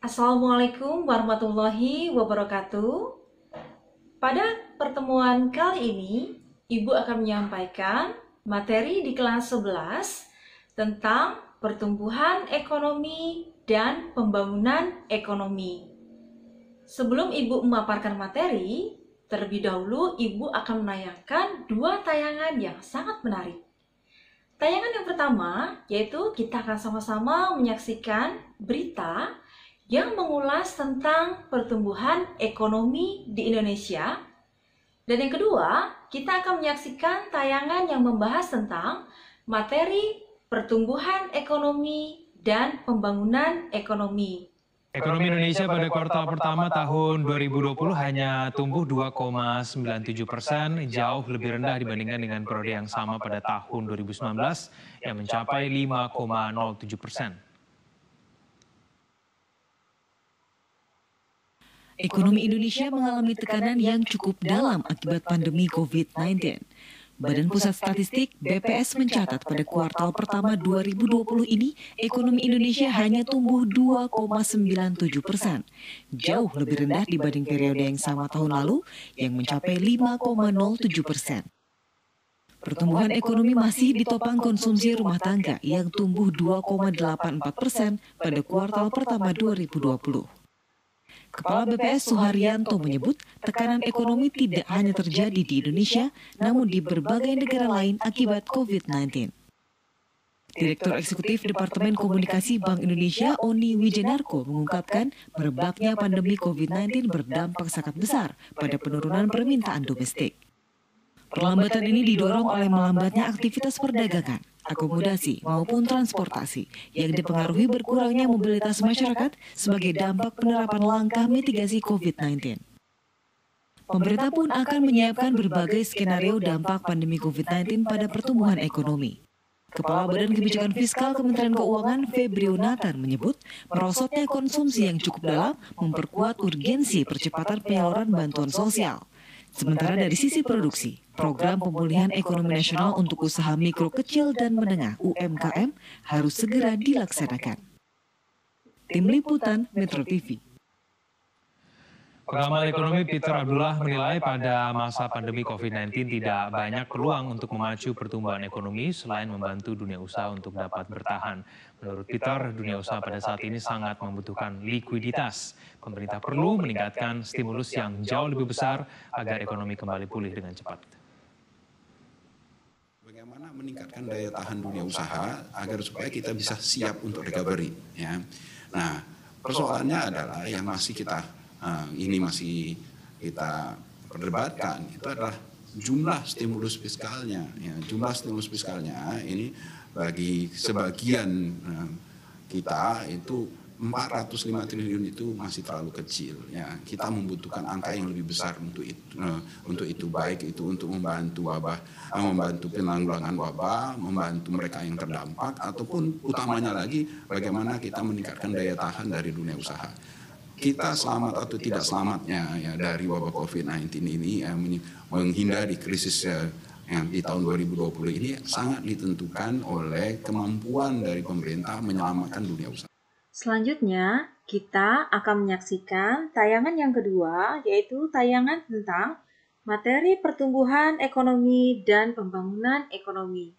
Assalamualaikum warahmatullahi wabarakatuh. Pada pertemuan kali ini, Ibu akan menyampaikan materi di kelas 11 tentang pertumbuhan ekonomi dan pembangunan ekonomi. Sebelum Ibu memaparkan materi, terlebih dahulu Ibu akan menayangkan dua tayangan yang sangat menarik. Tayangan yang pertama yaitu kita akan sama-sama menyaksikan berita yang mengulas tentang pertumbuhan ekonomi di Indonesia. Dan yang kedua, kita akan menyaksikan tayangan yang membahas tentang materi pertumbuhan ekonomi dan pembangunan ekonomi. Ekonomi Indonesia pada kuartal pertama tahun 2020 hanya tumbuh 2,97%, jauh lebih rendah dibandingkan dengan periode yang sama pada tahun 2019 yang mencapai 5,07%. Ekonomi Indonesia mengalami tekanan yang cukup dalam akibat pandemi COVID-19. Badan Pusat Statistik (BPS) mencatat pada kuartal pertama 2020 ini, ekonomi Indonesia hanya tumbuh 2,97%, jauh lebih rendah dibanding periode yang sama tahun lalu yang mencapai 5,07%. Pertumbuhan ekonomi masih ditopang konsumsi rumah tangga yang tumbuh 2,84% pada kuartal pertama 2020. Kepala BPS Suharyanto menyebut tekanan ekonomi tidak hanya terjadi di Indonesia, namun di berbagai negara lain akibat COVID-19. Direktur Eksekutif Departemen Komunikasi Bank Indonesia, Oni Wijenarko, mengungkapkan merebaknya pandemi COVID-19 berdampak sangat besar pada penurunan permintaan domestik. Perlambatan ini didorong oleh melambatnya aktivitas perdagangan, akomodasi maupun transportasi yang dipengaruhi berkurangnya mobilitas masyarakat sebagai dampak penerapan langkah mitigasi COVID-19. Pemerintah pun akan menyiapkan berbagai skenario dampak pandemi COVID-19 pada pertumbuhan ekonomi. Kepala Badan Kebijakan Fiskal Kementerian Keuangan Febrio Nathan menyebut merosotnya konsumsi yang cukup dalam memperkuat urgensi percepatan penyaluran bantuan sosial. Sementara dari sisi produksi, program pemulihan ekonomi nasional untuk usaha mikro kecil dan menengah (UMKM) harus segera dilaksanakan. Tim Liputan Metro TV. Pengamat ekonomi Peter Abdullah menilai pada masa pandemi COVID-19 tidak banyak peluang untuk memacu pertumbuhan ekonomi selain membantu dunia usaha untuk dapat bertahan. Menurut Peter, dunia usaha pada saat ini sangat membutuhkan likuiditas. Pemerintah perlu meningkatkan stimulus yang jauh lebih besar agar ekonomi kembali pulih dengan cepat. Bagaimana meningkatkan daya tahan dunia usaha agar supaya kita bisa siap untuk recovery, ya. Nah, persoalannya adalah yang masih kita perdebatkan itu adalah jumlah stimulus fiskalnya. Ya, jumlah stimulus fiskalnya ini bagi sebagian kita itu 405 triliun itu masih terlalu kecil. Ya, kita membutuhkan angka yang lebih besar untuk itu baik itu untuk membantu wabah, membantu penanggulangan wabah, membantu mereka yang terdampak ataupun utamanya lagi bagaimana kita meningkatkan daya tahan dari dunia usaha. Kita selamat atau tidak selamatnya ya dari wabah COVID-19 ini menghindari krisis yang di tahun 2020 ini sangat ditentukan oleh kemampuan dari pemerintah menyelamatkan dunia usaha. Selanjutnya, kita akan menyaksikan tayangan yang kedua, yaitu tayangan tentang materi pertumbuhan ekonomi dan pembangunan ekonomi.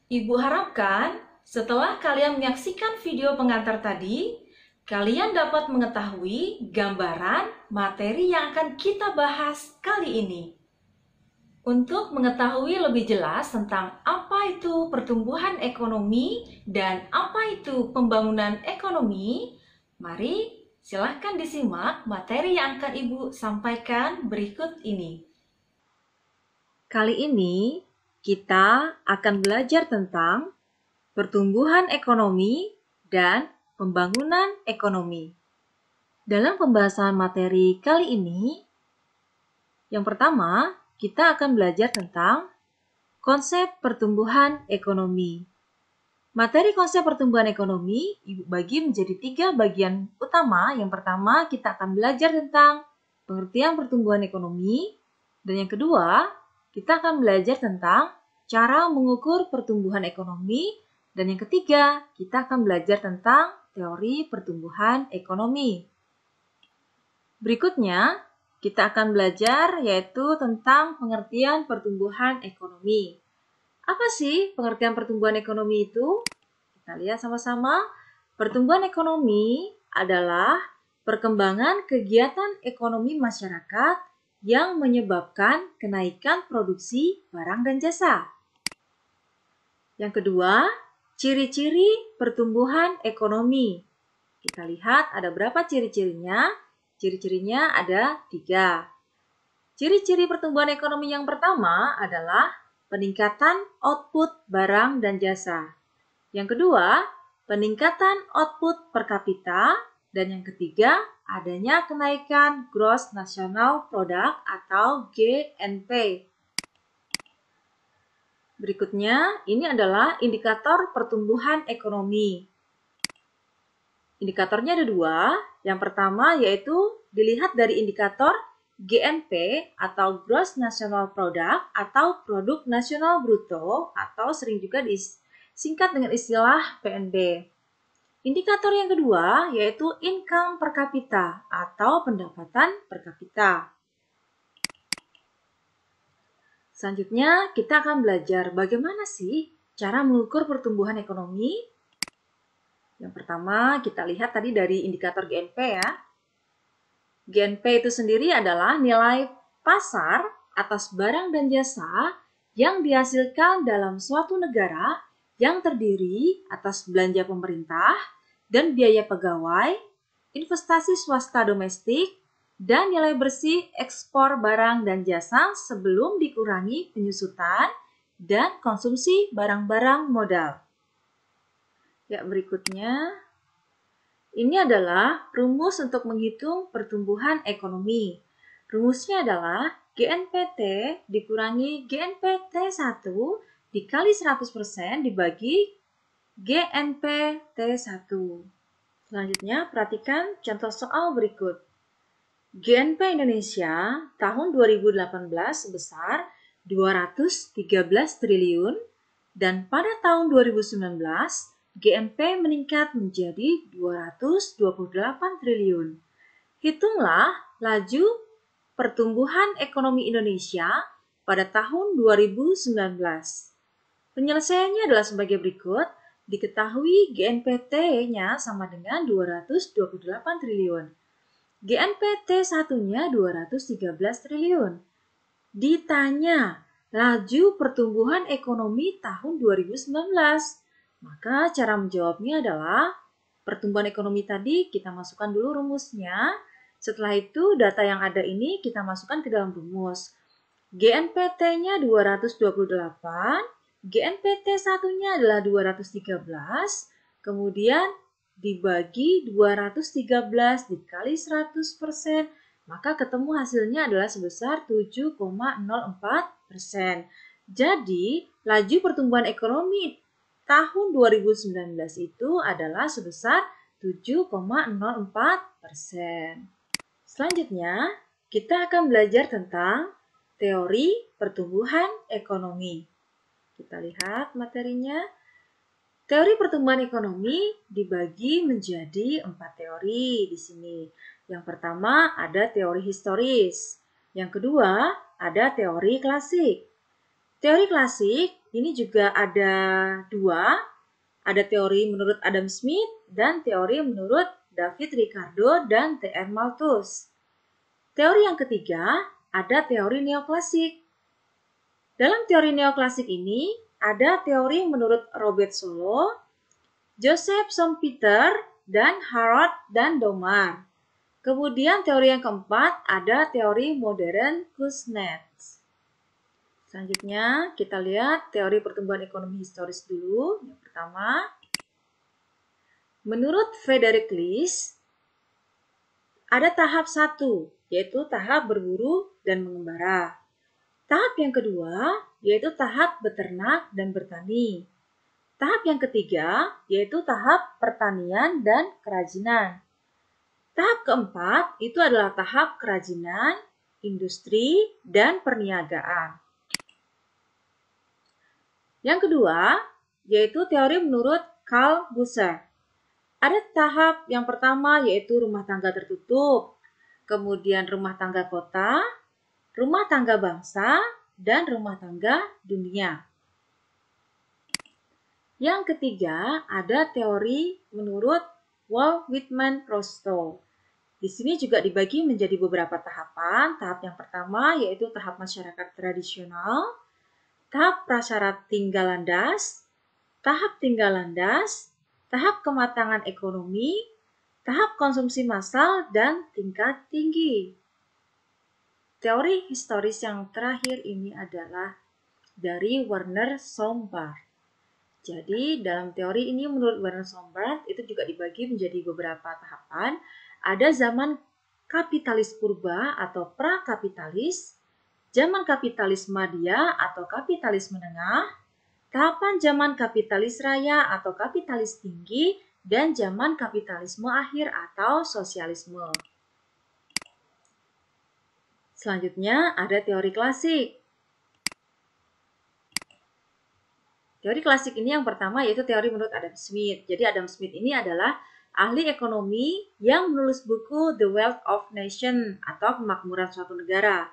Ibu harapkan setelah kalian menyaksikan video pengantar tadi, kalian dapat mengetahui gambaran materi yang akan kita bahas kali ini. Untuk mengetahui lebih jelas tentang apa itu pertumbuhan ekonomi dan apa itu pembangunan ekonomi, mari silahkan disimak materi yang akan Ibu sampaikan berikut ini. Kali ini kita akan belajar tentang pertumbuhan ekonomi dan pembangunan ekonomi. Dalam pembahasan materi kali ini, yang pertama, kita akan belajar tentang konsep pertumbuhan ekonomi. Materi konsep pertumbuhan ekonomi Ibu bagi menjadi 3 bagian utama. Yang pertama, kita akan belajar tentang pengertian pertumbuhan ekonomi. Dan yang kedua, kita akan belajar tentang cara mengukur pertumbuhan ekonomi. Dan yang ketiga, kita akan belajar tentang teori pertumbuhan ekonomi. Berikutnya, kita akan belajar yaitu tentang pengertian pertumbuhan ekonomi. Apa sih pengertian pertumbuhan ekonomi itu? Kita lihat sama-sama. Pertumbuhan ekonomi adalah perkembangan kegiatan ekonomi masyarakat yang menyebabkan kenaikan produksi barang dan jasa. Yang kedua, ciri-ciri pertumbuhan ekonomi. Kita lihat ada berapa ciri-cirinya. Ciri-cirinya ada 3. Ciri-ciri pertumbuhan ekonomi yang pertama adalah peningkatan output barang dan jasa. Yang kedua, peningkatan output per kapita. Dan yang ketiga, adanya kenaikan Gross National Product atau GNP. Berikutnya, ini adalah indikator pertumbuhan ekonomi. Indikatornya ada 2. Yang pertama yaitu dilihat dari indikator GNP atau Gross National Product atau Produk Nasional Bruto atau sering juga disingkat dengan istilah PNB. Indikator yang kedua yaitu income per kapita atau pendapatan per kapita. Selanjutnya kita akan belajar bagaimana sih cara mengukur pertumbuhan ekonomi. Yang pertama, kita lihat tadi dari indikator GNP ya. GNP itu sendiri adalah nilai pasar atas barang dan jasa yang dihasilkan dalam suatu negara yang terdiri atas belanja pemerintah dan biaya pegawai, investasi swasta domestik, dan nilai bersih ekspor barang dan jasa sebelum dikurangi penyusutan dan konsumsi barang-barang modal. Ya, berikutnya, ini adalah rumus untuk menghitung pertumbuhan ekonomi. Rumusnya adalah GNPT dikurangi GNPT1 dikali 100% dibagi GNPT1. Selanjutnya, perhatikan contoh soal berikut. GNP Indonesia tahun 2018 sebesar 213 triliun dan pada tahun 2019 GNP meningkat menjadi 228 triliun. Hitunglah laju pertumbuhan ekonomi Indonesia pada tahun 2019. Penyelesaiannya adalah sebagai berikut. Diketahui GNPT-nya sama dengan 228 triliun. GNPT satunya 213 triliun. Ditanya laju pertumbuhan ekonomi tahun 2019. Maka cara menjawabnya adalah pertumbuhan ekonomi tadi kita masukkan dulu rumusnya. Setelah itu data yang ada ini kita masukkan ke dalam rumus. GNPT-nya 228, GNPT1-nya adalah 213, kemudian dibagi 213 dikali 100%, maka ketemu hasilnya adalah sebesar 7,04%. Jadi, laju pertumbuhan ekonomi tahun 2019 itu adalah sebesar 7,04%. Selanjutnya, kita akan belajar tentang teori pertumbuhan ekonomi. Kita lihat materinya. Teori pertumbuhan ekonomi dibagi menjadi 4 teori di sini. Yang pertama ada teori historis. Yang kedua ada teori klasik. Teori klasik ini juga ada dua, ada teori menurut Adam Smith dan teori menurut David Ricardo dan T.R. Malthus. Teori yang ketiga, ada teori neoklasik. Dalam teori neoklasik ini, ada teori menurut Robert Solow, Joseph Schumpeter, dan Harrod dan Domar. Kemudian teori yang keempat ada teori modern Kuznets. Selanjutnya kita lihat teori pertumbuhan ekonomi historis dulu. Yang pertama, menurut Frederick List, ada tahap 1, yaitu tahap berburu dan mengembara. Tahap yang kedua, yaitu tahap beternak dan bertani. Tahap yang ketiga, yaitu tahap pertanian dan kerajinan. Tahap keempat itu adalah tahap kerajinan, industri, dan perniagaan. Yang kedua, yaitu teori menurut Karl Busser. Ada tahap yang pertama yaitu rumah tangga tertutup, kemudian rumah tangga kota, rumah tangga bangsa, dan rumah tangga dunia. Yang ketiga, ada teori menurut Walt Whitman Rostow. Di sini juga dibagi menjadi beberapa tahapan. Tahap yang pertama yaitu tahap masyarakat tradisional, tahap prasyarat tinggal landas, tahap tinggal landas, tahap kematangan ekonomi, tahap konsumsi massal, dan tingkat tinggi. Teori historis yang terakhir ini adalah dari Werner Sombart. Jadi dalam teori ini menurut Werner Sombart itu juga dibagi menjadi beberapa tahapan. Ada zaman kapitalis purba atau prakapitalis, zaman kapitalis madya atau kapitalis menengah, tahapan zaman kapitalis raya atau kapitalis tinggi, dan zaman kapitalisme akhir atau sosialisme. Selanjutnya ada teori klasik. Teori klasik ini yang pertama yaitu teori menurut Adam Smith. Jadi Adam Smith ini adalah ahli ekonomi yang menulis buku The Wealth of Nation atau Pemakmuran Suatu Negara.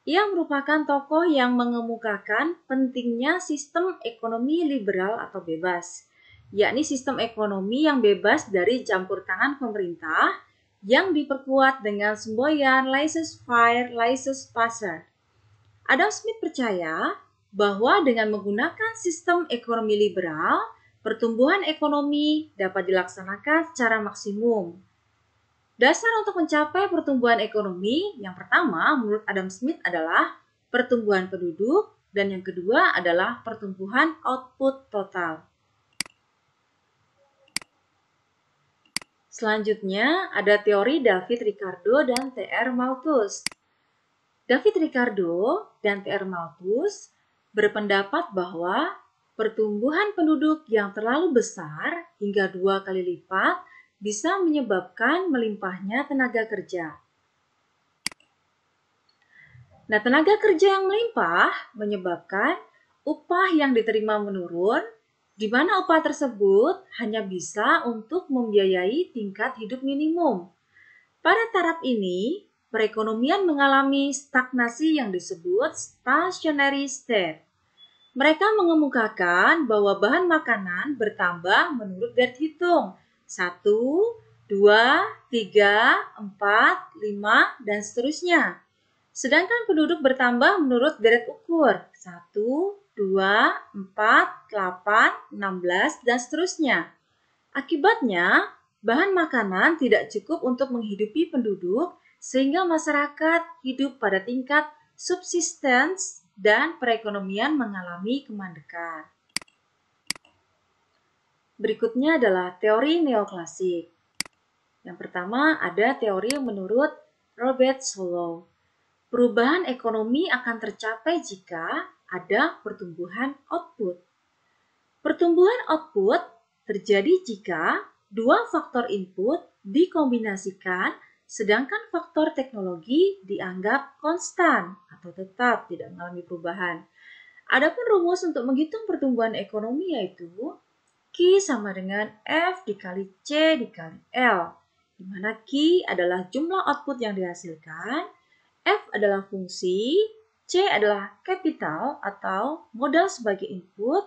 Ia merupakan tokoh yang mengemukakan pentingnya sistem ekonomi liberal atau bebas, yakni sistem ekonomi yang bebas dari campur tangan pemerintah yang diperkuat dengan semboyan laissez-faire, laissez-passer. Adam Smith percaya bahwa dengan menggunakan sistem ekonomi liberal, pertumbuhan ekonomi dapat dilaksanakan secara maksimum. Dasar untuk mencapai pertumbuhan ekonomi yang pertama menurut Adam Smith adalah pertumbuhan penduduk dan yang kedua adalah pertumbuhan output total. Selanjutnya ada teori David Ricardo dan T.R. Malthus. David Ricardo dan T.R. Malthus berpendapat bahwa pertumbuhan penduduk yang terlalu besar hingga 2 kali lipat bisa menyebabkan melimpahnya tenaga kerja. Nah, tenaga kerja yang melimpah menyebabkan upah yang diterima menurun, di mana upah tersebut hanya bisa untuk membiayai tingkat hidup minimum. Pada taraf ini, perekonomian mengalami stagnasi yang disebut stationary state. Mereka mengemukakan bahwa bahan makanan bertambah menurut Gerd Hitung, 1, 2, 3, 4, 5, dan seterusnya. Sedangkan penduduk bertambah menurut deret ukur, 1, 2, 4, 8, 16, dan seterusnya. Akibatnya, bahan makanan tidak cukup untuk menghidupi penduduk sehingga masyarakat hidup pada tingkat subsistence dan perekonomian mengalami kemandekan. Berikutnya adalah teori neoklasik. Yang pertama ada teori menurut Robert Solow. Perubahan ekonomi akan tercapai jika ada pertumbuhan output. Pertumbuhan output terjadi jika dua faktor input dikombinasikan sedangkan faktor teknologi dianggap konstan atau tetap tidak mengalami perubahan. Adapun rumus untuk menghitung pertumbuhan ekonomi yaitu Q sama dengan F dikali C dikali L, di mana Q adalah jumlah output yang dihasilkan, F adalah fungsi, C adalah capital atau modal sebagai input,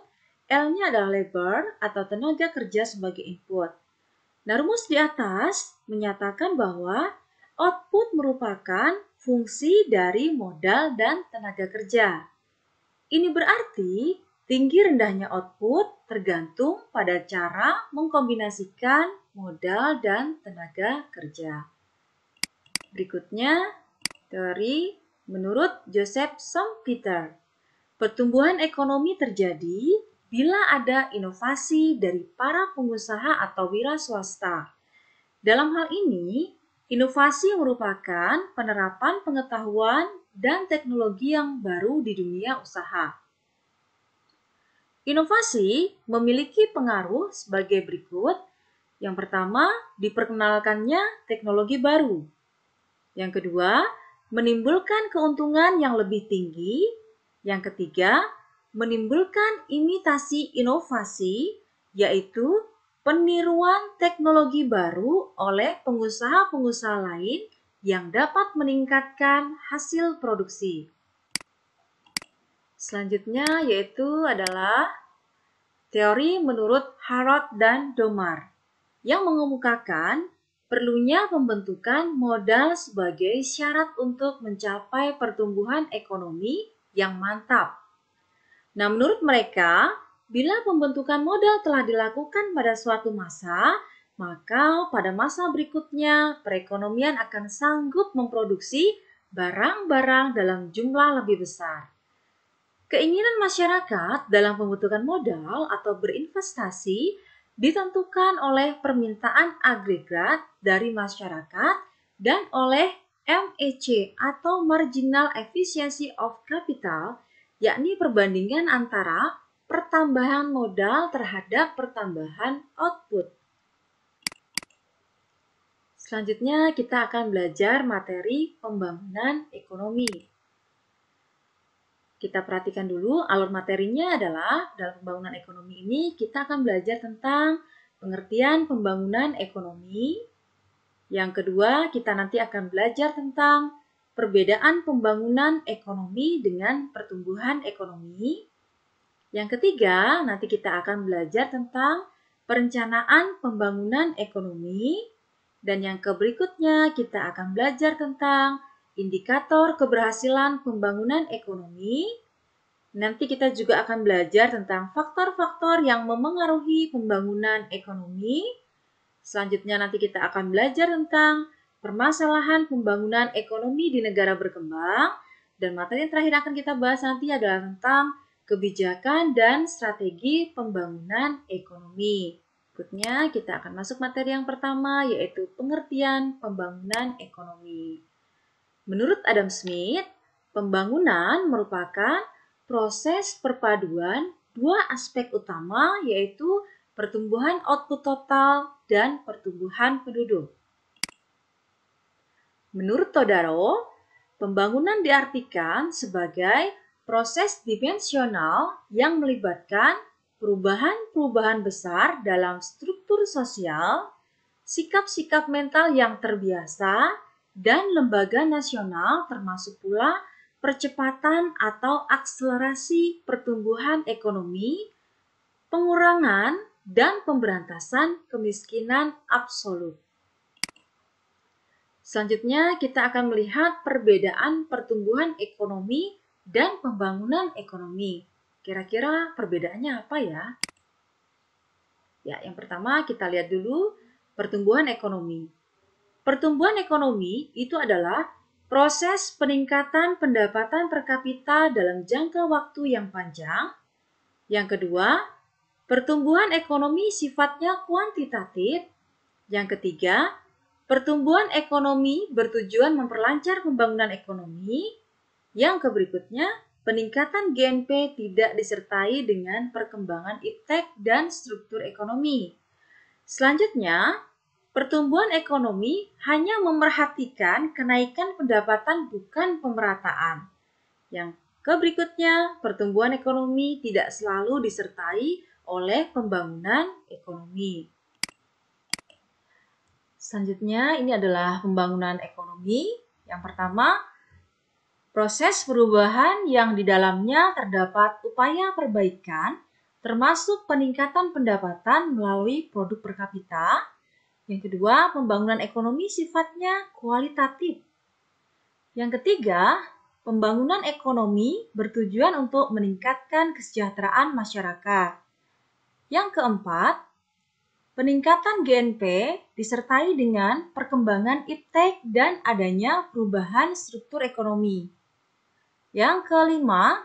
L-nya adalah labor atau tenaga kerja sebagai input. Nah, rumus di atas menyatakan bahwa output merupakan fungsi dari modal dan tenaga kerja. Ini berarti tinggi rendahnya output tergantung pada cara mengkombinasikan modal dan tenaga kerja. Berikutnya, teori menurut Joseph Schumpeter. Pertumbuhan ekonomi terjadi bila ada inovasi dari para pengusaha atau wira swasta. Dalam hal ini, inovasi merupakan penerapan pengetahuan dan teknologi yang baru di dunia usaha. Inovasi memiliki pengaruh sebagai berikut. Yang pertama, diperkenalkannya teknologi baru. Yang kedua, menimbulkan keuntungan yang lebih tinggi. Yang ketiga, menimbulkan imitasi inovasi, yaitu peniruan teknologi baru oleh pengusaha-pengusaha lain yang dapat meningkatkan hasil produksi. Selanjutnya yaitu adalah teori menurut Harrod dan Domar yang mengemukakan perlunya pembentukan modal sebagai syarat untuk mencapai pertumbuhan ekonomi yang mantap. Nah, menurut mereka, bila pembentukan modal telah dilakukan pada suatu masa, maka pada masa berikutnya perekonomian akan sanggup memproduksi barang-barang dalam jumlah lebih besar. Keinginan masyarakat dalam pembentukan modal atau berinvestasi ditentukan oleh permintaan agregat dari masyarakat dan oleh MEC atau Marginal Efficiency of Capital, yakni perbandingan antara pertambahan modal terhadap pertambahan output. Selanjutnya kita akan belajar materi pembangunan ekonomi. Kita perhatikan dulu alur materinya adalah dalam pembangunan ekonomi ini kita akan belajar tentang pengertian pembangunan ekonomi. Yang kedua, kita nanti akan belajar tentang perbedaan pembangunan ekonomi dengan pertumbuhan ekonomi. Yang ketiga, nanti kita akan belajar tentang perencanaan pembangunan ekonomi. Dan yang berikutnya, kita akan belajar tentang indikator keberhasilan pembangunan ekonomi. Nanti kita juga akan belajar tentang faktor-faktor yang memengaruhi pembangunan ekonomi. Selanjutnya nanti kita akan belajar tentang permasalahan pembangunan ekonomi di negara berkembang. Dan materi yang terakhir akan kita bahas nanti adalah tentang kebijakan dan strategi pembangunan ekonomi. Berikutnya kita akan masuk materi yang pertama yaitu pengertian pembangunan ekonomi. Menurut Adam Smith, pembangunan merupakan proses perpaduan dua aspek utama yaitu pertumbuhan output total dan pertumbuhan penduduk. Menurut Todaro, pembangunan diartikan sebagai proses dimensional yang melibatkan perubahan-perubahan besar dalam struktur sosial, sikap-sikap mental yang terbiasa, dan lembaga nasional termasuk pula percepatan atau akselerasi pertumbuhan ekonomi, pengurangan, dan pemberantasan kemiskinan absolut. Selanjutnya kita akan melihat perbedaan pertumbuhan ekonomi dan pembangunan ekonomi. Kira-kira perbedaannya apa ya? Ya, yang pertama kita lihat dulu pertumbuhan ekonomi. Pertumbuhan ekonomi itu adalah proses peningkatan pendapatan per kapita dalam jangka waktu yang panjang. Yang kedua, pertumbuhan ekonomi sifatnya kuantitatif. Yang ketiga, pertumbuhan ekonomi bertujuan memperlancar pembangunan ekonomi. Yang berikutnya, peningkatan GNP tidak disertai dengan perkembangan iptek dan struktur ekonomi. Selanjutnya, pertumbuhan ekonomi hanya memerhatikan kenaikan pendapatan bukan pemerataan. Yang berikutnya, pertumbuhan ekonomi tidak selalu disertai oleh pembangunan ekonomi. Selanjutnya, ini adalah pembangunan ekonomi. Yang pertama, Proses perubahan yang di dalamnya terdapat upaya perbaikan, termasuk peningkatan pendapatan melalui produk per kapita. Yang kedua, pembangunan ekonomi sifatnya kualitatif. Yang ketiga, pembangunan ekonomi bertujuan untuk meningkatkan kesejahteraan masyarakat. Yang keempat, peningkatan GNP disertai dengan perkembangan iptek dan adanya perubahan struktur ekonomi. Yang kelima,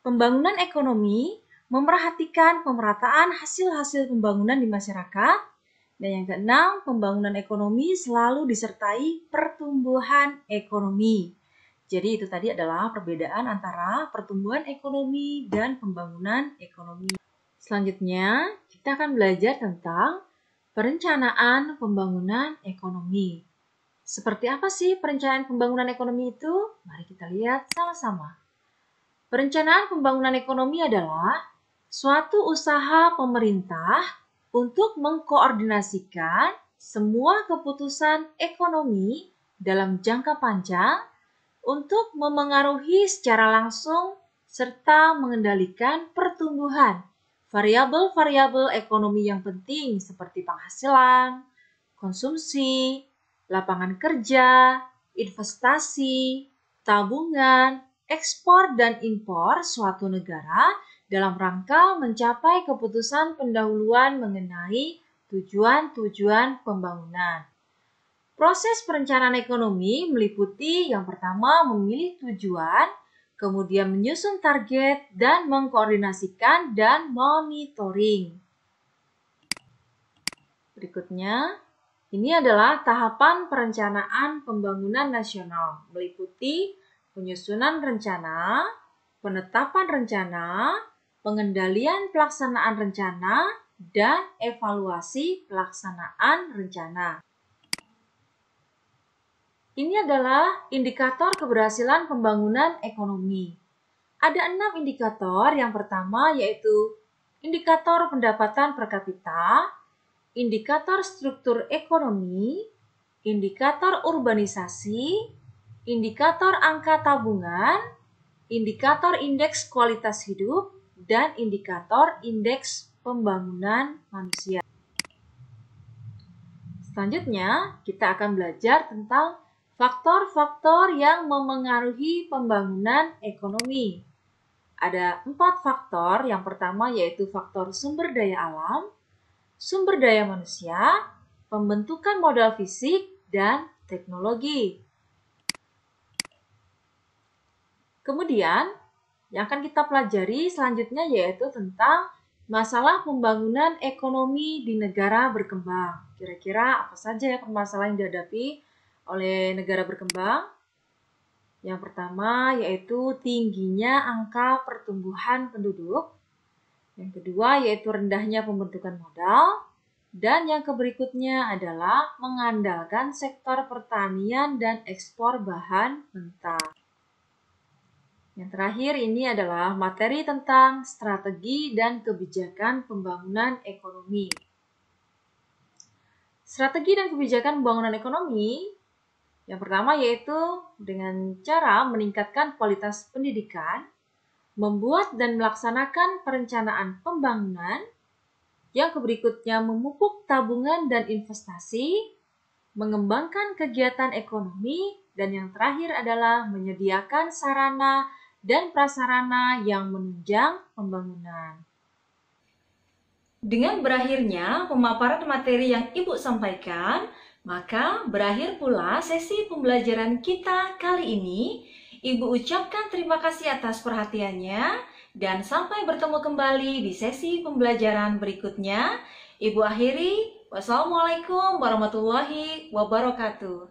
pembangunan ekonomi memperhatikan pemerataan hasil-hasil pembangunan di masyarakat. Dan yang keenam, pembangunan ekonomi selalu disertai pertumbuhan ekonomi. Jadi itu tadi adalah perbedaan antara pertumbuhan ekonomi dan pembangunan ekonomi. Selanjutnya, kita akan belajar tentang perencanaan pembangunan ekonomi. Seperti apa sih perencanaan pembangunan ekonomi itu? Mari kita lihat sama-sama. Perencanaan pembangunan ekonomi adalah suatu usaha pemerintah untuk mengkoordinasikan semua keputusan ekonomi dalam jangka panjang untuk memengaruhi secara langsung serta mengendalikan pertumbuhan variabel-variabel ekonomi yang penting seperti penghasilan, konsumsi, lapangan kerja, investasi, tabungan, ekspor dan impor suatu negara dalam rangka mencapai keputusan pendahuluan mengenai tujuan-tujuan pembangunan. Proses perencanaan ekonomi meliputi yang pertama memilih tujuan, kemudian menyusun target dan mengkoordinasikan dan monitoring. Berikutnya, ini adalah tahapan perencanaan pembangunan nasional, meliputi penyusunan rencana, penetapan rencana, pengendalian pelaksanaan rencana, dan evaluasi pelaksanaan rencana. Ini adalah indikator keberhasilan pembangunan ekonomi. Ada 6 indikator. Yang pertama yaitu indikator pendapatan per kapita, indikator struktur ekonomi, indikator urbanisasi, indikator angka tabungan, indikator indeks kualitas hidup, dan indikator indeks pembangunan manusia. Selanjutnya, kita akan belajar tentang faktor-faktor yang memengaruhi pembangunan ekonomi. Ada 4 faktor. Yang pertama yaitu faktor sumber daya alam, sumber daya manusia, pembentukan modal fisik, dan teknologi. Kemudian, yang akan kita pelajari selanjutnya yaitu tentang masalah pembangunan ekonomi di negara berkembang. Kira-kira apa saja ya permasalahan yang dihadapi oleh negara berkembang? Yang pertama yaitu tingginya angka pertumbuhan penduduk. Yang kedua yaitu rendahnya pembentukan modal. Dan yang berikutnya adalah mengandalkan sektor pertanian dan ekspor bahan mentah. Yang terakhir ini adalah materi tentang strategi dan kebijakan pembangunan ekonomi. Strategi dan kebijakan pembangunan ekonomi yang pertama yaitu dengan cara meningkatkan kualitas pendidikan, membuat dan melaksanakan perencanaan pembangunan. Yang berikutnya memupuk tabungan dan investasi, mengembangkan kegiatan ekonomi, dan yang terakhir adalah menyediakan sarana dan prasarana yang menunjang pembangunan. Dengan berakhirnya pemaparan materi yang Ibu sampaikan, maka berakhir pula sesi pembelajaran kita kali ini. Ibu ucapkan terima kasih atas perhatiannya dan sampai bertemu kembali di sesi pembelajaran berikutnya. Ibu akhiri, wassalamualaikum warahmatullahi wabarakatuh.